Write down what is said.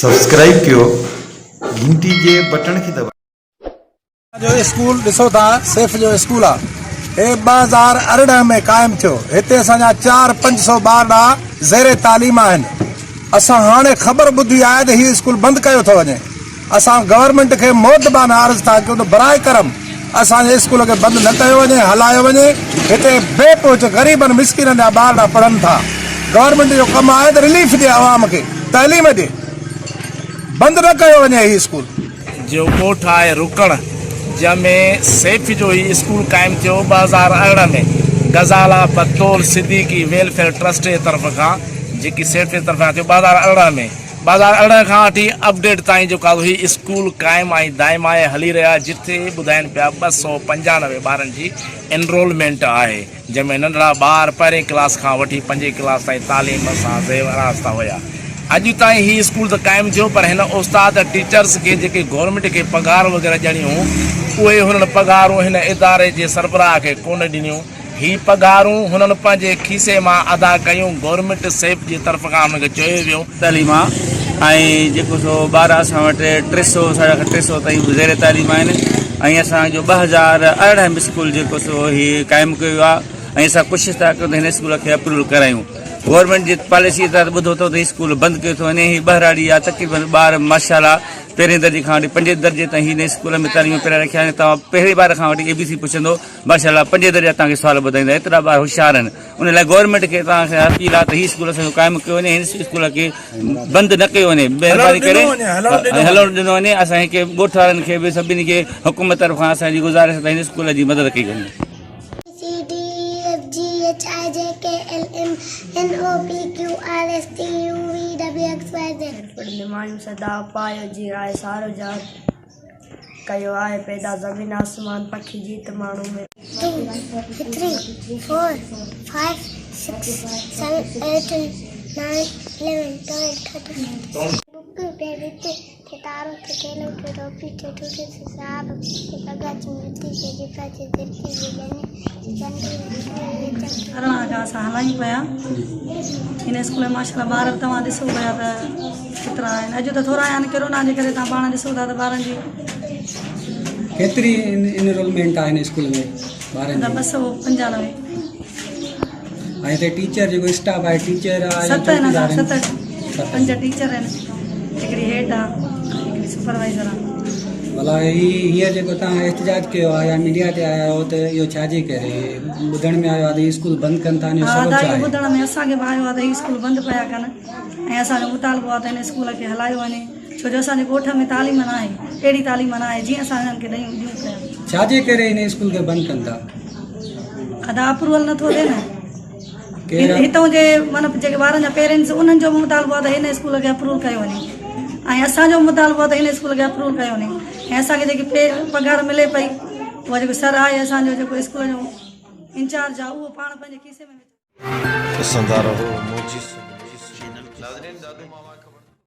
Subscribe कयो, घंटी के बटन की दबा। जो स्कूल ॾिसो था सेफ जो स्कूल आहे हे 2018 में क़ाइमु थियो। हिते असांजा 400-500 ॿार ज़ेरे तालीम आहिनि। असां हाणे ख़बर ॿुधी आहे त हीउ स्कूल बंदि कयो थो वञे। असां गवर्नमेंट खे मोतबान अर्ज़ु था कयूं त बराए करम असांजे स्कूल खे बंदि न कयो वञे, हलायो वञे। हिते बेपोच ग़रीबनि मिसकिननि जा ॿार पढ़नि था। गवर्नमेंट जो कमु आहे त रिलीफ ॾिए आवाम खे, तालीम ॾिए, बंदि न कयो वञे हीउ स्कूल। जो ॻोठ आहे रुकण जंहिंमें सेफ जो ही स्कूल क़ाइमु थियो 2018 में गज़ाला बतौर सिद्दीकी वेलफेयर ट्रस्ट जे तरफ़ खां, जेकी सेफ जे तरफ़ां थियो 2018 में। 2018 खां वठी अपडेट ताईं जेको ही स्कूल क़ाइमु ऐं दाइम आहे, हली रहिया। जिथे ॿुधाइनि पिया 295 ॿारनि जी एनरोलमेंट आहे, जंहिंमें नंढड़ा ॿार पहिरें क्लास खां वठी 5वीं क्लास ताईं तालीम सां ज़ेवरास्ता हुया। अॼु ताईं ही स्कूल त क़ाइमु थियो, पर हिन उस्ताद टीचर्स खे जेके गवर्नमेंट खे पघार वग़ैरह ॾियणियूं, उहे हुननि पघारूं हिन इदारे जे सरबराह खे कोन ॾिनियूं। ही पघारूं हुननि पंहिंजे खीसे मां अदा कयूं। गवर्नमेंट सेफ जी तरफ़ खां हुनखे चयो वियो तालीम आहे ऐं जेको सो ॿार असां वटि 300 ताईं ज़ेरे तालीम आहिनि। ऐं असांजो 2018 में स्कूल जेको सो हीउ क़ाइमु कयो आहे ऐं असां कोशिशि था कयूं त हिन स्कूल खे अप्रूवल करायूं। गवर्नमेंट जी पॉलिसी तहत ॿुधो अथव त स्कूल बंदि कयो थो वञे। हीउ ॿहिराड़ी आहे, तक़रीबन ॿार माशाअल्लाह पहिरें दर्जे खां वठी 5 दर्जे ताईं हिन स्कूल में तालीम पिया रखिया आहिनि। तव्हां पहिरें ॿार खां वठी ABC पुछंदो, माशाअल्लाह 5 दर्जा तव्हांखे सुवाल ॿुधाईंदा। एतिरा ॿार होशियार आहिनि। उन लाइ गवर्नमेंट खे तव्हांखे अपील आहे त हीउ स्कूल असांजो क़ाइमु कयो वञे, हिन स्कूल खे बंदि न कयो वञे, महिरबानी करे हलणु ॾिनो वञे। असां हिकु ॻोठ वारनि खे बि सभिनी खे हुकूमत तरफ़ां असांजी गुज़ारिश त हिन स्कूल जी मदद कई वञे। निमाणियूं सदा पायो जी आहे सारो जा कयो आहे पैदा ज़मीन आसमान पखी जीत माण्हू में 2 3 4 5 6 7 8 9 11 12 13 के विच के तारों के केलों के टोपी के टूटे से साब के पगा चुनती के जिपा के दिलती के जने अरण का हलाई पिया हिन स्कूल में माशाल्लाह ॿार तव्हां ॾिसो पिया त केतिरा आहिनि। अॼु त थोरा आहिनि, कोरोना जे करे तव्हां पाण ॾिसो था त ॿारनि जी केतिरी एनरोलमेंट आहे हिन स्कूल में ॿारनि जी? 295। ऐं हिते टीचर जेको स्टाफ आहे, टीचर आहे 5 टीचर आहिनि, हिकिड़ी हेड आहे, हिकिड़ी सुपरवाइज़र आहे। भला हीअं जेको तव्हां एहतजाज कयो आहे या मीडिया ते आया हो त इहो छाजे करे ॿुधण में आयो आहे त हीउ स्कूल बंदि कनि था? ॿुधण में असांखे बि आयो आहे त हीउ स्कूल बंदि पिया कनि ऐं असांजो मुतालबो आहे त हिन स्कूल खे हलायो वञे, छो जो असांजे ॻोठ में तालीम न आहे, अहिड़ी तालीम न आहे जीअं असां हिननि खे ॾियूं पिया। छाजे करे हिन स्कूल खे बंदि कनि था? अदा अप्रूवल नथो ॾिए न। हितां जे माना जेके ॿारनि जा पेरेंट्स उन्हनि जो मुतालबो आहे त हिन स्कूल खे अप्रूवल कयो वञे ऐं असांजो मुतालबो आहे त हिन स्कूल खे अप्रूवल कयो वञे। ऐं असांखे जेकी पघार मिले पई, उहा जेको सर आहे असांजो जेको स्कूल जो इंचार्ज आहे, उहो पाण पंहिंजे खीसे में